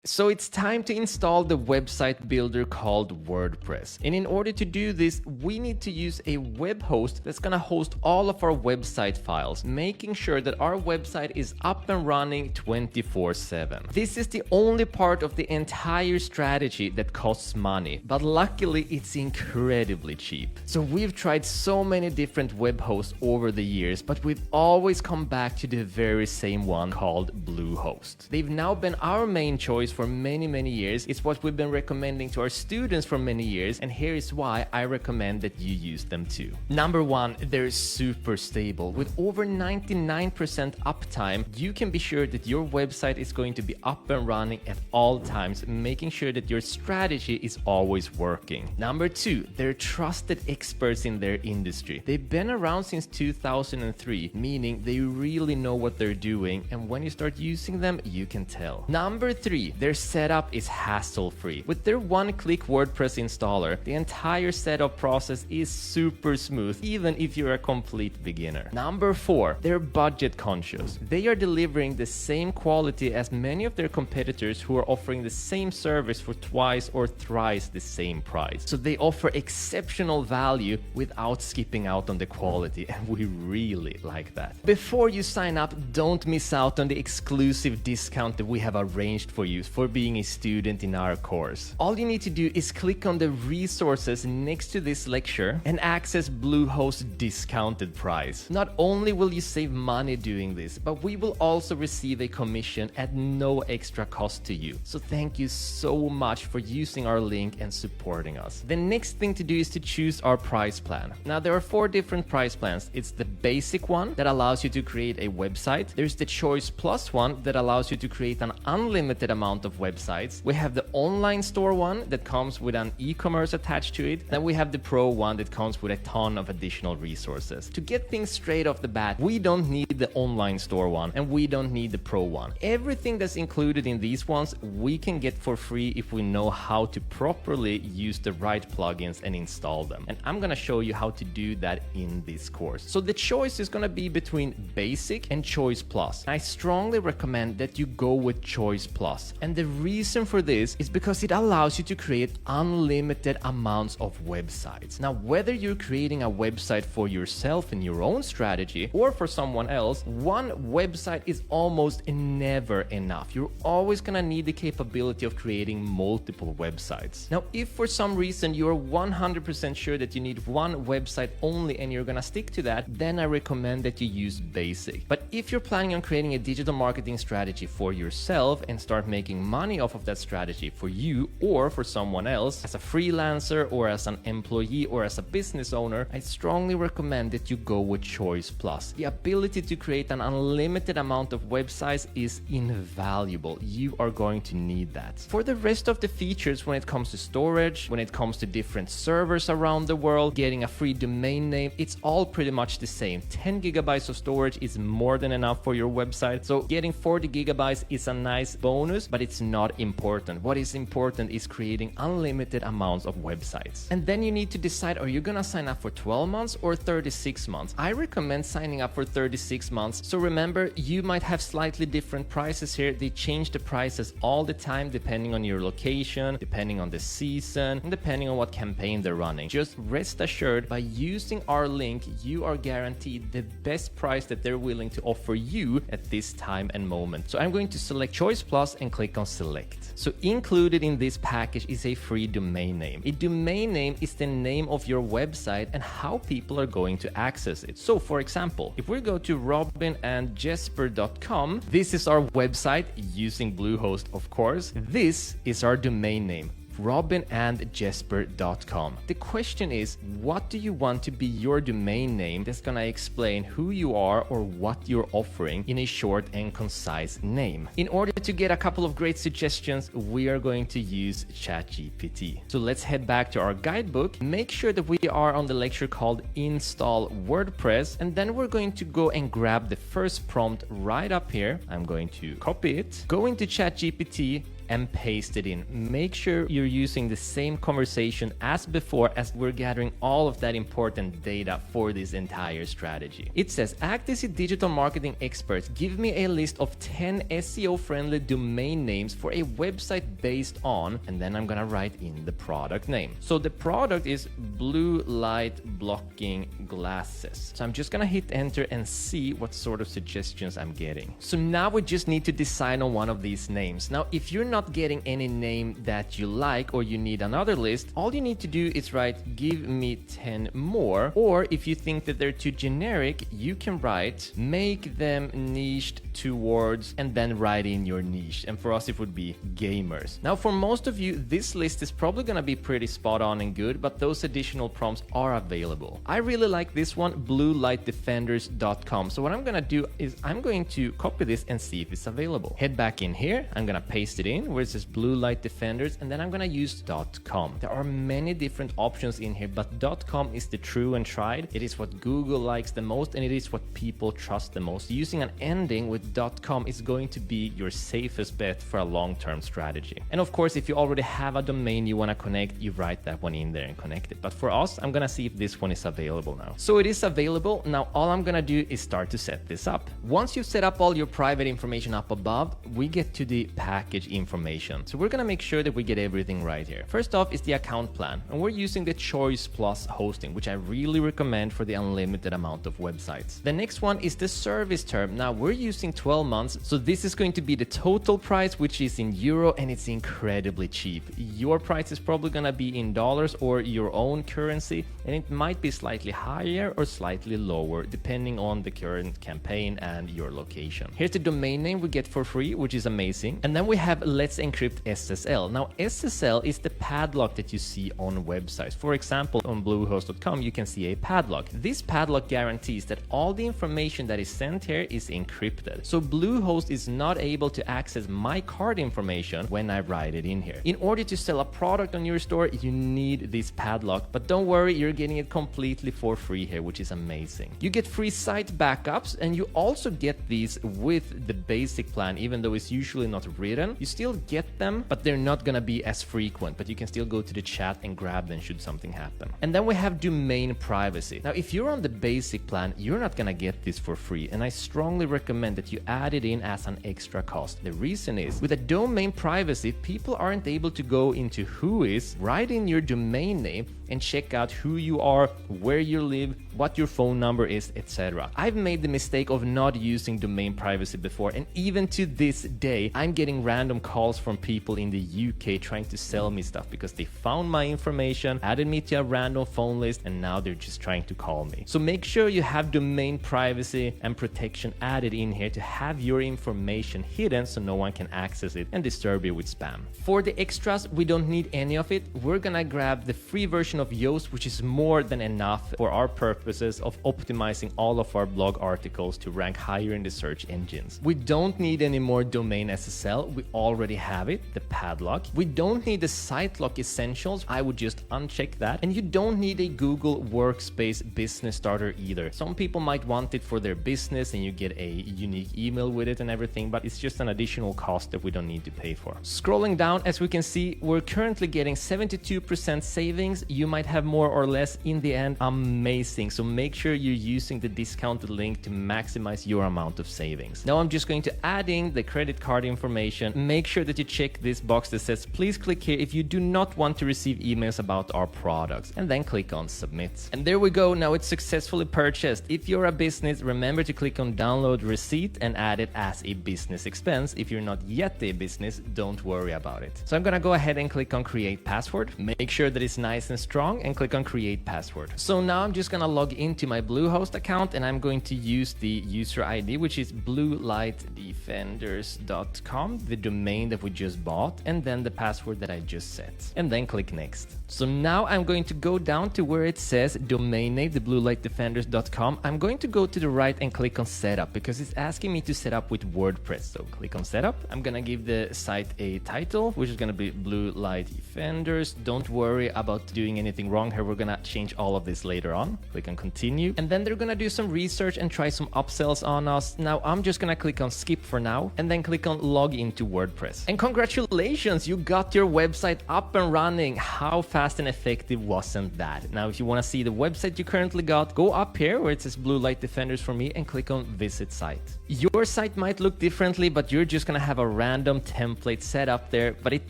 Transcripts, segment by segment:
So it's time to install the website builder called WordPress. And in order to do this, we need to use a web host that's gonna host all of our website files, making sure that our website is up and running 24/7. This is the only part of the entire strategy that costs money, but luckily it's incredibly cheap. So we've tried so many different web hosts over the years, but we've always come back to the very same one called Bluehost. They've now been our main choice for many years. It's what we've been recommending to our students for many years, and here is why I recommend that you use them too. Number one, they're super stable. With over 99% uptime, you can be sure that your website is going to be up and running at all times, making sure that your strategy is always working. Number two, they're trusted experts in their industry. They've been around since 2003, meaning they really know what they're doing, and when you start using them, you can tell. Number three, their setup is hassle-free. With their one-click WordPress installer, the entire setup process is super smooth, even if you're a complete beginner. Number four, they're budget conscious. They are delivering the same quality as many of their competitors who are offering the same service for twice or thrice the same price. So they offer exceptional value without skipping out on the quality, and we really like that. Before you sign up, don't miss out on the exclusive discount that we have arranged for you for being a student in our course. All you need to do is click on the resources next to this lecture and access Bluehost's discounted price. Not only will you save money doing this, but we will also receive a commission at no extra cost to you. So thank you so much for using our link and supporting us. The next thing to do is to choose our price plan. Now there are 4 different price plans. It's the basic one that allows you to create a website. There's the Choice Plus one that allows you to create an unlimited amount of websites. We have the online store one that comes with an e-commerce attached to it. Then we have the Pro one that comes with a ton of additional resources. To get things straight off the bat, we don't need the online store one and we don't need the Pro one. Everything that's included in these ones we can get for free if we know how to properly use the right plugins and install them. And I'm gonna show you how to do that in this course. So the choice is gonna be between Basic and Choice Plus. I strongly recommend that you go with Choice Plus. And the reason for this is because it allows you to create unlimited amounts of websites. Now, whether you're creating a website for yourself in your own strategy or for someone else, one website is almost never enough. You're always gonna need the capability of creating multiple websites. Now, if for some reason you're 100% sure that you need one website only and you're gonna stick to that, then I recommend that you use Basic. But if you're planning on creating a digital marketing strategy for yourself and start making money off of that strategy for you or for someone else as a freelancer or as an employee or as a business owner, I strongly recommend that you go with Choice Plus. The ability to create an unlimited amount of websites is invaluable. You are going to need that. For the rest of the features, when it comes to storage, when it comes to different servers around the world, getting a free domain name, it's all pretty much the same. 10 gigabytes of storage is more than enough for your website. So getting 40 gigabytes is a nice bonus, but it's not important. What is important is creating unlimited amounts of websites. And then you need to decide, are you gonna sign up for 12 months or 36 months? I recommend signing up for 36 months. So remember, you might have slightly different prices here. They change the prices all the time depending on your location, depending on the season, and depending on what campaign they're running. Just rest assured, by using our link, you are guaranteed the best price that they're willing to offer you at this time and moment. So I'm going to select Choice Plus and click on Select. So included in this package is a free domain name. A domain name is the name of your website and how people are going to access it. So for example, if we go to robinandjesper.com, this is our website using Bluehost, of course. This is our domain name, robinandjesper.com. The question is, what do you want to be your domain name that's gonna explain who you are or what you're offering in a short and concise name? In order to get a couple of great suggestions, we are going to use ChatGPT. So let's head back to our guidebook, make sure that we are on the lecture called Install WordPress, and then we're going to go and grab the first prompt right up here. I'm going to copy it, go into ChatGPT, and paste it in. Make sure you're using the same conversation as before, as we're gathering all of that important data for this entire strategy. It says, act as a digital marketing expert. Give me a list of 10 SEO-friendly domain names for a website based on, and then I'm gonna write in the product name. So the product is blue light blocking glasses. So I'm just gonna hit enter and see what sort of suggestions I'm getting. So now we just need to decide on one of these names. Now, if you're not getting any name that you like or you need another list, all you need to do is write give me 10 more, or if you think that they're too generic, you can write make them niched towards, and then write in your niche. And for us it would be gamers. Now for most of you, this list is probably gonna be pretty spot on and good, but those additional prompts are available. I really like this one, bluelightdefenders.com. So what I'm gonna do is I'm going to copy this and see if it's available. Head back in here, I'm gonna paste it in where it says Blue Light Defenders, and then I'm gonna use .com. There are many different options in here, but .com is the true and tried. It is what Google likes the most, and it is what people trust the most. Using an ending with .com is going to be your safest bet for a long-term strategy. And of course, if you already have a domain you want to connect, you write that one in there and connect it. But for us, I'm gonna see if this one is available now. So it is available. Now all I'm gonna do is start to set this up. Once you've set up all your private information up above, we get to the package information. So we're gonna make sure that we get everything right here. First off is the account plan, and we're using the Choice Plus hosting, which I really recommend for the unlimited amount of websites. The next one is the service term. Now we're using 12 months, so this is going to be the total price, which is in euro, and it's incredibly cheap. Your price is probably gonna be in dollars or your own currency, and it might be slightly higher or slightly lower depending on the current campaign and your location. Here's the domain name we get for free, which is amazing. And then we have Let's Encrypt SSL. Now SSL is the padlock that you see on websites. For example, on bluehost.com you can see a padlock. This padlock guarantees that all the information that is sent here is encrypted. So Bluehost is not able to access my card information when I write it in here. In order to sell a product on your store, you need this padlock, but don't worry, you're getting it completely for free here, which is amazing. You get free site backups, and you also get these with the basic plan. Even though it's usually not written, you still get them, but they're not gonna be as frequent, but you can still go to the chat and grab them should something happen. And then we have domain privacy. Now if you're on the basic plan, you're not gonna get this for free, and I strongly recommend that you add it in as an extra cost. The reason is, with a domain privacy, people aren't able to go into Whois, write in your domain name, and check out who you are, where you live, what your phone number is, etc. I've made the mistake of not using domain privacy before, and even to this day, I'm getting random calls from people in the UK trying to sell me stuff because they found my information, added me to a random phone list, and now they're just trying to call me. So make sure you have domain privacy and protection added in here to have your information hidden so no one can access it and disturb you with spam. For the extras, we don't need any of it. We're gonna grab the free version of Yoast, which is more than enough for our purposes of optimizing all of our blog articles to rank higher in the search engines. We don't need any more domain SSL. We already have it, the padlock. We don't need the site lock essentials. I would just uncheck that. And you don't need a Google Workspace business starter either. Some people might want it for their business and you get a unique email with it and everything, but it's just an additional cost that we don't need to pay for. Scrolling down, as we can see, we're currently getting 72% savings. You might have more or less in the end. Amazing. So make sure you're using the discounted link to maximize your amount of savings. Now I'm just going to add in the credit card information. Make sure that you check this box that says please click here if you do not want to receive emails about our products, and then click on submit. And there we go. Now it's successfully purchased. If you're a business, remember to click on download receipt and add it as a business expense. If you're not yet a business, don't worry about it. So I'm gonna go ahead and click on create password. Make sure that it's nice and strong and click on create password. So now I'm just gonna log into my Bluehost account and I'm going to use the user ID, which is bluelightdefenders.com, the domain that we just bought, and then the password that I just set, and then click next. So now I'm going to go down to where it says domain name, the bluelightdefenders.com. I'm going to go to the right and click on setup because it's asking me to set up with WordPress. So click on setup. I'm gonna give the site a title, which is gonna be Blue Light Defenders. Don't worry about doing anything wrong here. We're gonna change all of this later on. Click on on continue. And then they're gonna do some research and try some upsells on us. Now I'm just gonna click on skip for now and then click on log into WordPress. And congratulations, you got your website up and running. How fast and effective wasn't that? Now if you wanna see the website you currently got, go up here where it says blue light defenders for me and click on visit site. Your site might look differently, but you're just gonna have a random template set up there, but it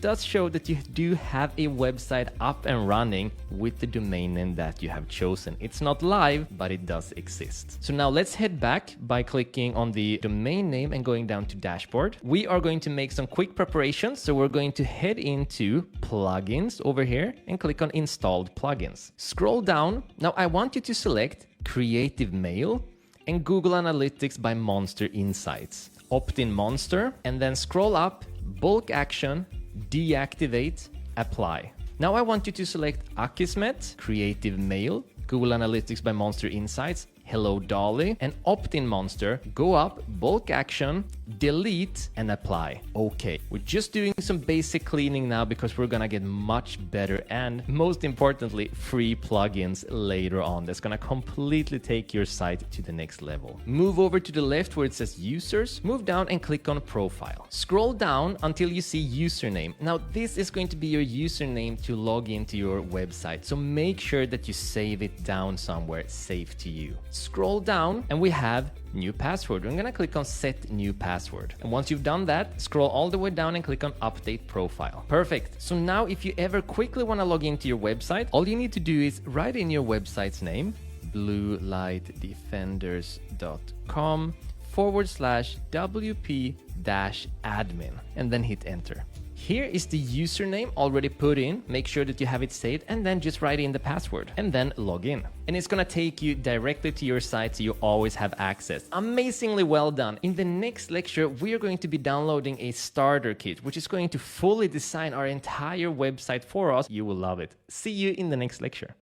does show that you do have a website up and running with the domain name that you have chosen. It's not live, but it does exist. So now let's head back by clicking on the domain name and going down to dashboard. We are going to make some quick preparations. So we're going to head into plugins over here and click on installed plugins. Scroll down. Now I want you to select Creative Mail and Google Analytics by Monster Insights. Opt-in Monster, and then scroll up, bulk action, deactivate, apply. Now I want you to select Akismet, Creative Mail, Google Analytics by Monster Insights, Hello Dolly, and Opt-in Monster. Go up, bulk action, delete, and apply. Okay, we're just doing some basic cleaning now because we're gonna get much better and most importantly, free plugins later on. That's gonna completely take your site to the next level. Move over to the left where it says users, move down and click on profile. Scroll down until you see username. Now this is going to be your username to log into your website. So make sure that you save it down somewhere safe to you. Scroll down and we have new password. I'm gonna click on set new password. And once you've done that, scroll all the way down and click on update profile. Perfect. So now if you ever quickly wanna log into your website, all you need to do is write in your website's name, bluelightdefenders.com/wp-admin, and then hit enter. Here is the username already put in. Make sure that you have it saved and then just write in the password and then log in. And it's gonna take you directly to your site so you always have access. Amazingly well done. In the next lecture, we are going to be downloading a starter kit, which is going to fully design our entire website for us. You will love it. See you in the next lecture.